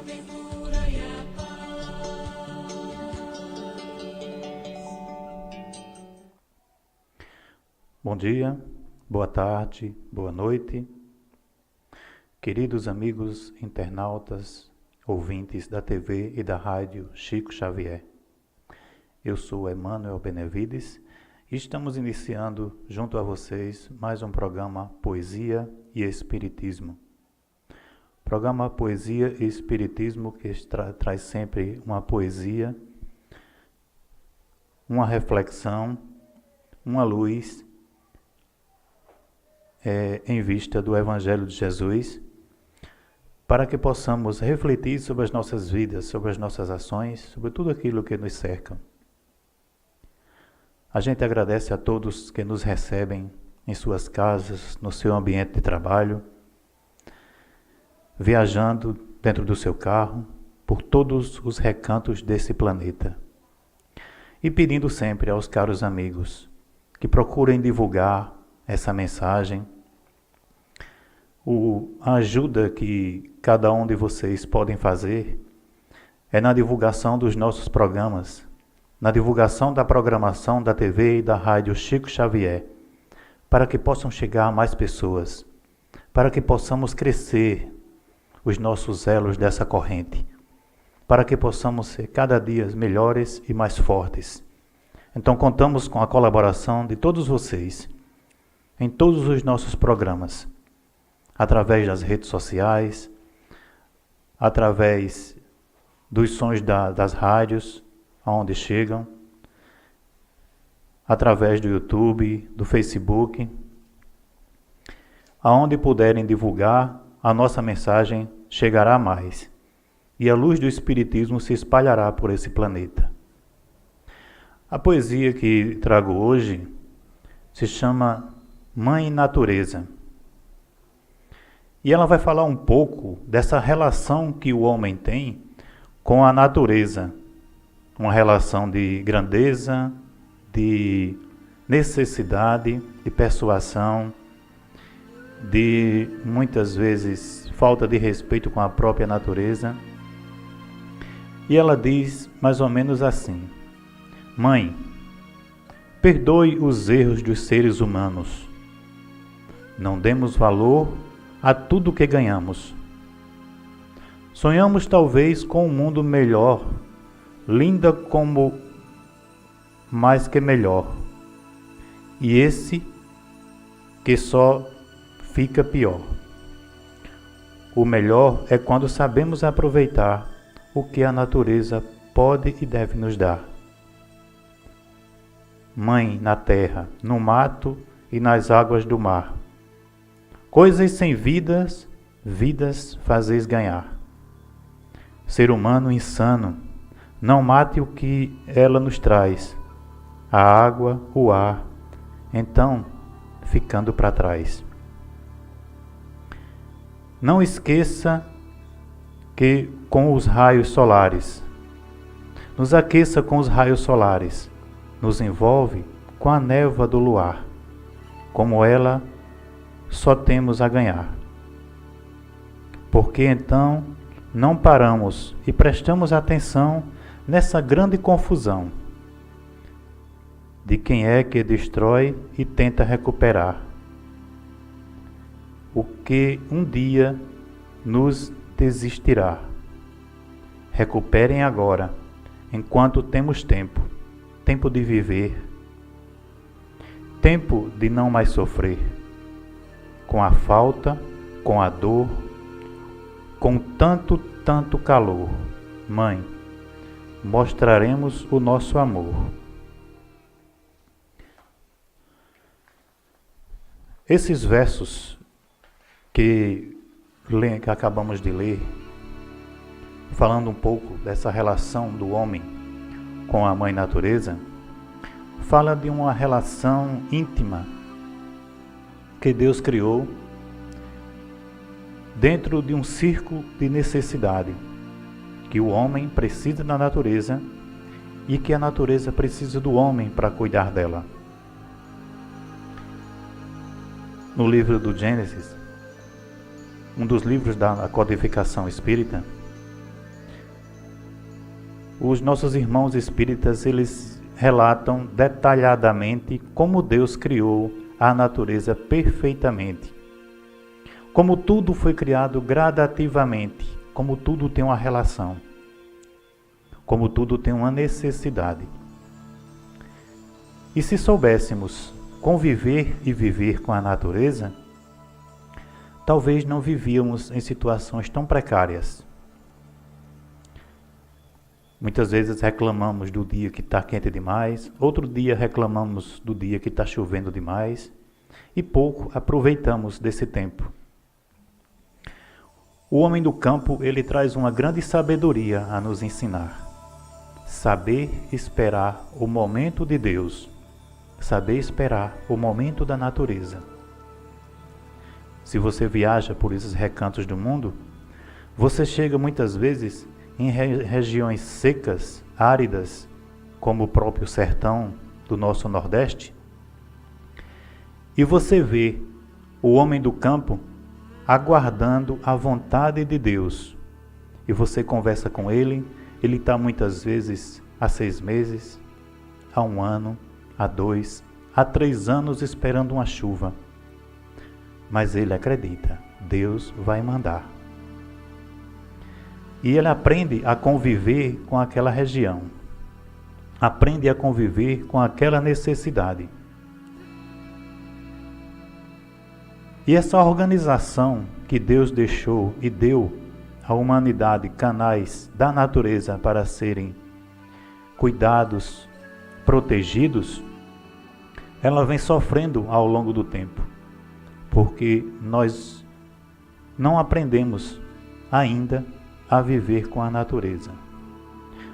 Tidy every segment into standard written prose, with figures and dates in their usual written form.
ventura e a paz. Bom dia, boa tarde, boa noite, queridos amigos internautas, ouvintes da TV e da rádio Chico Xavier. Eu sou Emmanuel Benevides e estamos iniciando junto a vocês mais um programa Poesia e Espiritismo. Programa Poesia e Espiritismo que traz sempre uma poesia, uma reflexão, uma luz em vista do Evangelho de Jesus, para que possamos refletir sobre as nossas vidas, sobre as nossas ações, sobre tudo aquilo que nos cerca. A gente agradece a todos que nos recebem em suas casas, no seu ambiente de trabalho, viajando dentro do seu carro, por todos os recantos desse planeta. E pedindo sempre aos caros amigos que procurem divulgar essa mensagem, a ajuda que cada um de vocês podem fazer é na divulgação dos nossos programas, na divulgação da programação da TV e da rádio Chico Xavier, para que possam chegar a mais pessoas, para que possamos crescer os nossos elos dessa corrente, para que possamos ser cada dia melhores e mais fortes. Então contamos com a colaboração de todos vocês, em todos os nossos programas, através das redes sociais, através dos sons das rádios, aonde chegam, através do YouTube, do Facebook, aonde puderem divulgar, a nossa mensagem chegará a mais, e a luz do Espiritismo se espalhará por esse planeta. A poesia que trago hoje se chama Mãe Natureza. E ela vai falar um pouco dessa relação que o homem tem com a natureza. Uma relação de grandeza, de necessidade, de persuasão, de muitas vezes falta de respeito com a própria natureza. E ela diz mais ou menos assim: Mãe, perdoe os erros dos seres humanos. Não demos valor a tudo que ganhamos. Sonhamos talvez com um mundo melhor, linda como mais que melhor. E esse que só fica pior. O melhor é quando sabemos aproveitar o que a natureza pode e deve nos dar. Mãe na terra, no mato e nas águas do mar. Coisas sem vidas, vidas fazeis ganhar. Ser humano insano, não mate o que ela nos traz, a água, o ar, então ficando para trás. Não esqueça que com os raios solares, nos aqueça com os raios solares, nos envolve com a névoa do luar, como ela só temos a ganhar. Porque então não paramos e prestamos atenção nessa grande confusão de quem é que destrói e tenta recuperar o que um dia nos desistirá. Recuperem agora, enquanto temos tempo, tempo de viver, tempo de não mais sofrer, com a falta, com a dor, com tanto calor. Mãe, mostraremos o nosso amor. Esses versos que acabamos de ler, falando um pouco dessa relação do homem com a Mãe Natureza, fala de uma relação íntima que Deus criou dentro de um círculo de necessidade, que o homem precisa da natureza e que a natureza precisa do homem para cuidar dela. No livro do Gênesis, um dos livros da codificação espírita, os nossos irmãos espíritas, eles relatam detalhadamente como Deus criou a natureza perfeitamente. Como tudo foi criado gradativamente, como tudo tem uma relação, como tudo tem uma necessidade. E se soubéssemos conviver e viver com a natureza, talvez não vivíamos em situações tão precárias. Muitas vezes reclamamos do dia que está quente demais, outro dia reclamamos do dia que está chovendo demais, e pouco aproveitamos desse tempo. O homem do campo, ele traz uma grande sabedoria a nos ensinar. Saber esperar o momento de Deus, saber esperar o momento da natureza. Se você viaja por esses recantos do mundo, você chega muitas vezes em regiões secas, áridas, como o próprio sertão do nosso Nordeste, e você vê o homem do campo aguardando a vontade de Deus. E você conversa com ele, ele está muitas vezes há 6 meses, há 1 ano, há 2, há 3 anos esperando uma chuva. Mas ele acredita, Deus vai mandar. E ele aprende a conviver com aquela região, aprende a conviver com aquela necessidade. E essa organização que Deus deixou e deu à humanidade canais da natureza para serem cuidados, protegidos, ela vem sofrendo ao longo do tempo, porque nós não aprendemos ainda a viver com a natureza.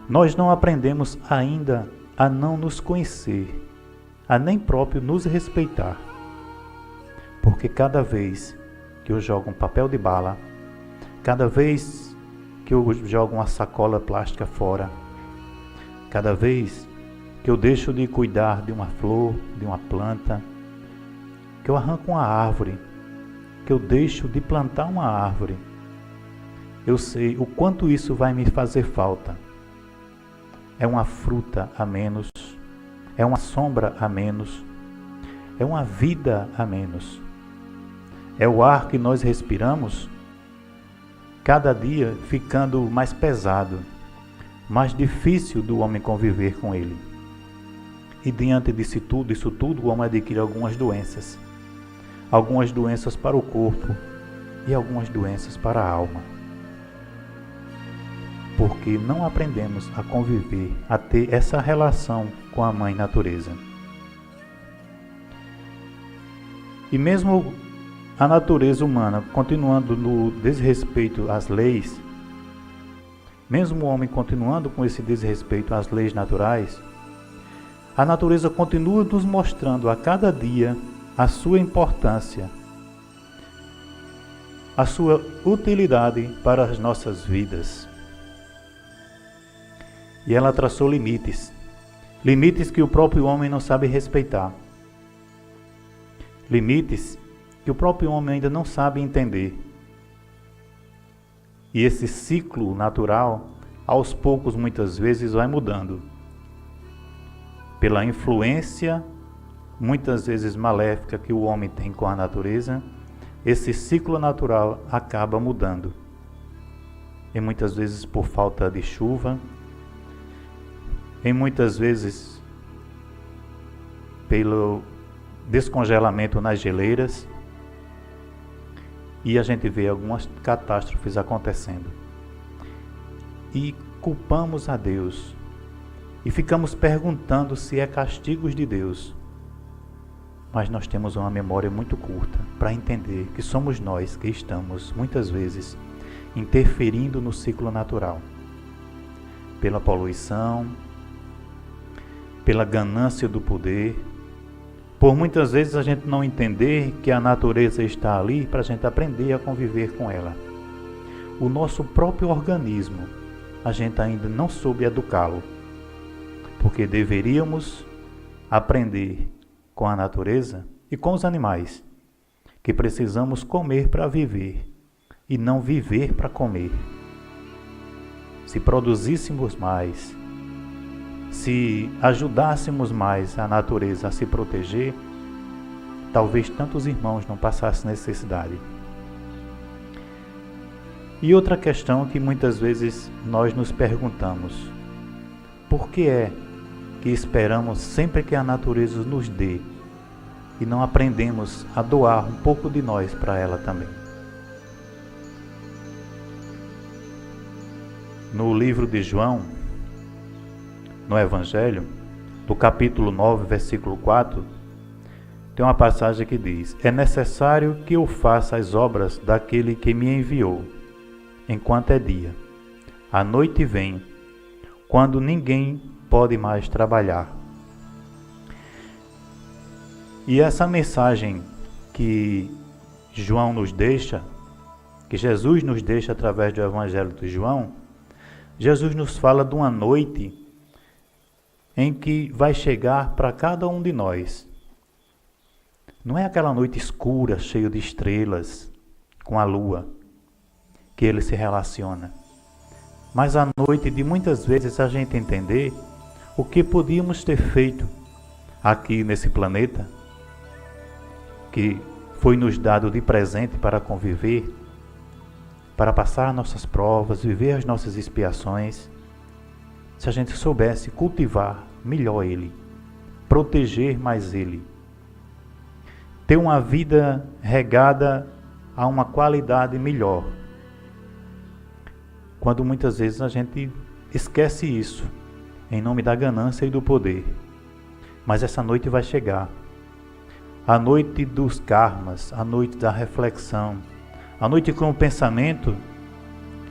Nós não aprendemos ainda a não nos conhecer, a nem próprio nos respeitar. Porque cada vez que eu jogo um papel de bala, cada vez que eu jogo uma sacola plástica fora, cada vez que eu deixo de cuidar de uma flor, de uma planta, que eu arranco uma árvore, que eu deixo de plantar uma árvore, eu sei o quanto isso vai me fazer falta. É uma fruta a menos, é uma sombra a menos, é uma vida a menos. É o ar que nós respiramos, cada dia ficando mais pesado, mais difícil do homem conviver com ele. E diante disso tudo, o homem adquire algumas doenças para o corpo e algumas doenças para a alma. Porque não aprendemos a conviver, a ter essa relação com a Mãe Natureza. E mesmo a natureza humana continuando no desrespeito às leis, mesmo o homem continuando com esse desrespeito às leis naturais, a natureza continua nos mostrando a cada dia a sua importância, a sua utilidade para as nossas vidas. E ela traçou limites que o próprio homem não sabe respeitar, limites que o próprio homem ainda não sabe entender. E esse ciclo natural, aos poucos, muitas vezes, vai mudando. Pela influência, muitas vezes maléfica, que o homem tem com a natureza, esse ciclo natural acaba mudando. E muitas vezes por falta de chuva, e muitas vezes pelo descongelamento nas geleiras, e a gente vê algumas catástrofes acontecendo. E culpamos a Deus. E ficamos perguntando se é castigos de Deus. Mas nós temos uma memória muito curta para entender que somos nós que estamos, muitas vezes, interferindo no ciclo natural. Pela poluição, pela ganância do poder, por muitas vezes a gente não entender que a natureza está ali para a gente aprender a conviver com ela. O nosso próprio organismo, a gente ainda não soube educá-lo, porque deveríamos aprender com a natureza e com os animais, que precisamos comer para viver e não viver para comer. se produzíssemos mais, se ajudássemos mais a natureza a se proteger, talvez tantos irmãos não passassem necessidade. E outra questão que muitas vezes nós nos perguntamos: por que é que esperamos sempre que a natureza nos dê e não aprendemos a doar um pouco de nós para ela também? No livro de João, no Evangelho, do capítulo 9, versículo 4, tem uma passagem que diz: é necessário que eu faça as obras daquele que me enviou, enquanto é dia. A noite vem, quando ninguém pode mais trabalhar. E essa mensagem que João nos deixa, que Jesus nos deixa através do Evangelho de João, Jesus nos fala de uma noite em que vai chegar para cada um de nós. Não é aquela noite escura, cheia de estrelas, com a lua, que ele se relaciona, mas a noite de muitas vezes a gente entender o que podíamos ter feito aqui nesse planeta, que foi nos dado de presente para conviver, para passar nossas provas, viver as nossas expiações, se a gente soubesse cultivar melhor ele, proteger mais ele, ter uma vida regada a uma qualidade melhor. Quando muitas vezes a gente esquece isso, em nome da ganância e do poder. Mas essa noite vai chegar, a noite dos karmas, a noite da reflexão, a noite com o pensamento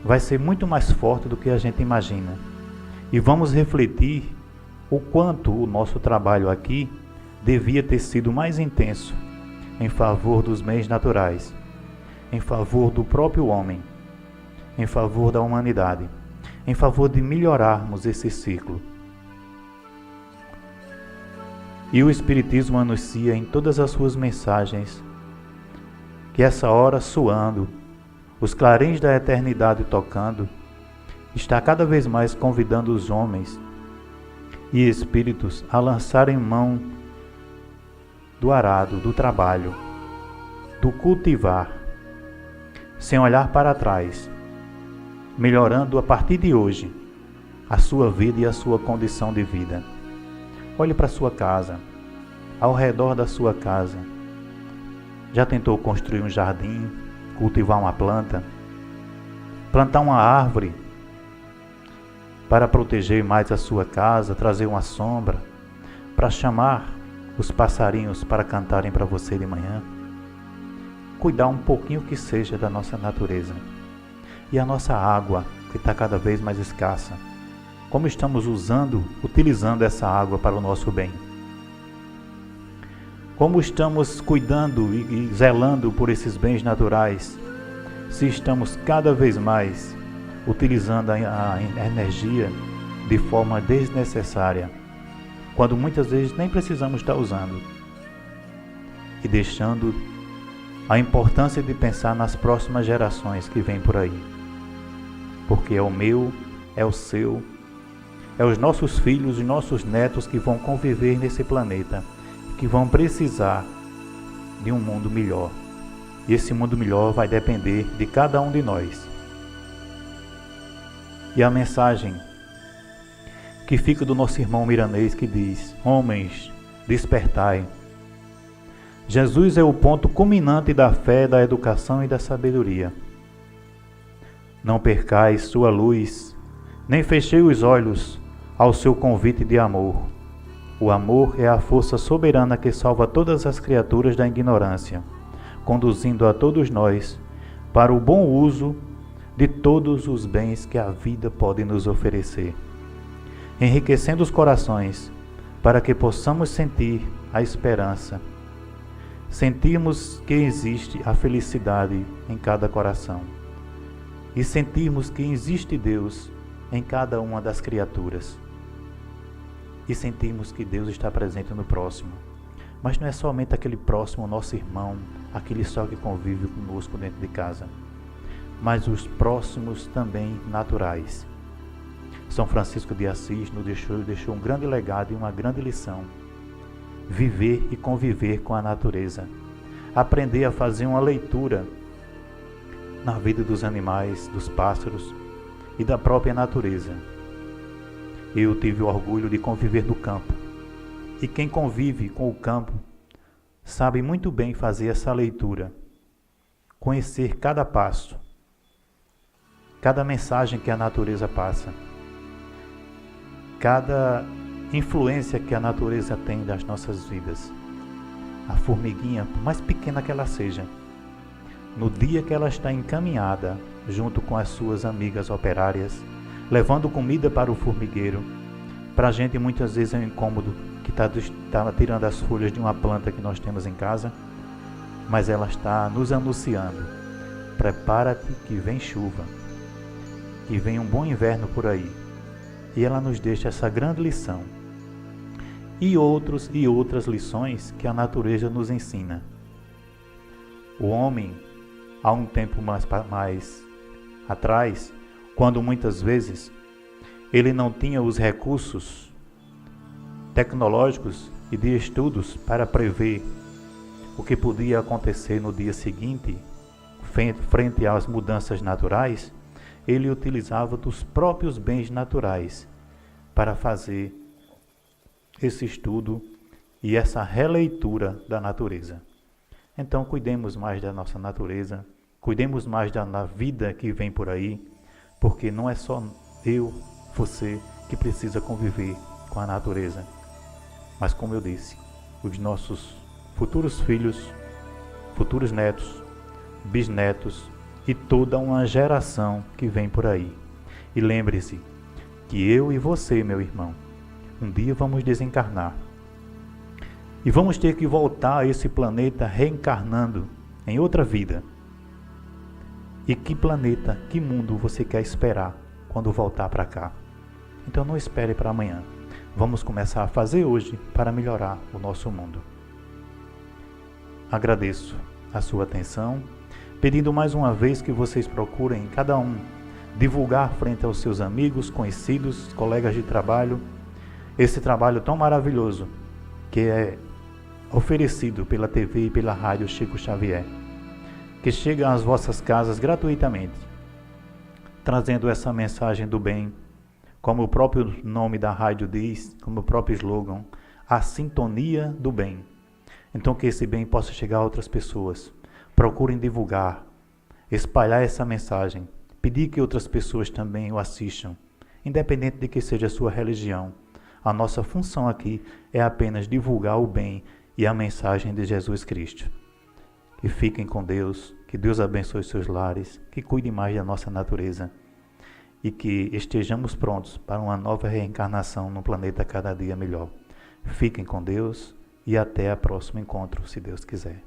vai ser muito mais forte do que a gente imagina. E vamos refletir o quanto o nosso trabalho aqui devia ter sido mais intenso em favor dos bens naturais, em favor do próprio homem, em favor da humanidade, em favor de melhorarmos esse ciclo. E o Espiritismo anuncia em todas as suas mensagens que essa hora soando, os clarins da eternidade tocando, está cada vez mais convidando os homens e espíritos a lançarem mão do arado, do trabalho, do cultivar, sem olhar para trás, melhorando a partir de hoje a sua vida e a sua condição de vida. Olhe para a sua casa, ao redor da sua casa. Já tentou construir um jardim, cultivar uma planta, plantar uma árvore para proteger mais a sua casa, trazer uma sombra, para chamar os passarinhos para cantarem para você de manhã? Cuidar um pouquinho que seja da nossa natureza. E a nossa água, que está cada vez mais escassa, como estamos utilizando essa água para o nosso bem? Como estamos cuidando e zelando por esses bens naturais, se estamos cada vez mais utilizando a energia de forma desnecessária, quando muitas vezes nem precisamos estar usando, e deixando a importância de pensar nas próximas gerações que vêm por aí, porque é o meu, é o seu, é os nossos filhos e nossos netos que vão conviver nesse planeta, que vão precisar de um mundo melhor. E esse mundo melhor vai depender de cada um de nós. E a mensagem que fica do nosso irmão Miranês, que diz: homens, despertai. Jesus é o ponto culminante da fé, da educação e da sabedoria. Não percais sua luz, nem fechei os olhos ao seu convite de amor. O amor é a força soberana que salva todas as criaturas da ignorância, conduzindo a todos nós para o bom uso de todos os bens que a vida pode nos oferecer, enriquecendo os corações para que possamos sentir a esperança, sentirmos que existe a felicidade em cada coração e sentirmos que existe Deus em cada uma das criaturas. E sentimos que Deus está presente no próximo. Mas não é somente aquele próximo, nosso irmão, aquele só que convive conosco dentro de casa, mas os próximos também naturais, São Francisco de Assis nos deixou um grande legado e uma grande lição. Viver e conviver com a natureza. Aprender a fazer uma leitura na vida dos animais, dos pássaros e da própria natureza. Eu tive o orgulho de conviver no campo. E quem convive com o campo sabe muito bem fazer essa leitura. Conhecer cada passo, cada mensagem que a natureza passa, cada influência que a natureza tem das nossas vidas. A formiguinha, por mais pequena que ela seja, no dia que ela está encaminhada, junto com as suas amigas operárias, levando comida para o formigueiro, para a gente muitas vezes é um incômodo que está tirando as folhas de uma planta que nós temos em casa, mas ela está nos anunciando: prepara-te que vem chuva, que vem um bom inverno por aí. E ela nos deixa essa grande lição. E outras lições que a natureza nos ensina. O homem, há um tempo mais atrás, quando muitas vezes ele não tinha os recursos tecnológicos e de estudos para prever o que podia acontecer no dia seguinte, frente às mudanças naturais, ele utilizava dos próprios bens naturais para fazer esse estudo e essa releitura da natureza. Então, cuidemos mais da nossa natureza, cuidemos mais da vida que vem por aí, porque não é só eu, você, que precisa conviver com a natureza, mas, como eu disse, os nossos futuros filhos, futuros netos, bisnetos e toda uma geração que vem por aí. E lembre-se que eu e você, meu irmão, um dia vamos desencarnar. E vamos ter que voltar a esse planeta reencarnando em outra vida. E que planeta, que mundo você quer esperar quando voltar para cá? Então não espere para amanhã. Vamos começar a fazer hoje para melhorar o nosso mundo. Agradeço a sua atenção, pedindo mais uma vez que vocês procurem, cada um, divulgar frente aos seus amigos, conhecidos, colegas de trabalho, esse trabalho tão maravilhoso que é oferecido pela TV e pela rádio Chico Xavier, que chega às vossas casas gratuitamente, trazendo essa mensagem do bem, como o próprio nome da rádio diz, como o próprio slogan, a sintonia do bem. Então que esse bem possa chegar a outras pessoas. Procurem divulgar, espalhar essa mensagem, pedir que outras pessoas também o assistam, independente de que seja a sua religião. A nossa função aqui é apenas divulgar o bem e a mensagem de Jesus Cristo. Que fiquem com Deus, que Deus abençoe seus lares, que cuide mais da nossa natureza e que estejamos prontos para uma nova reencarnação no planeta cada dia melhor. Fiquem com Deus e até o próximo encontro, se Deus quiser.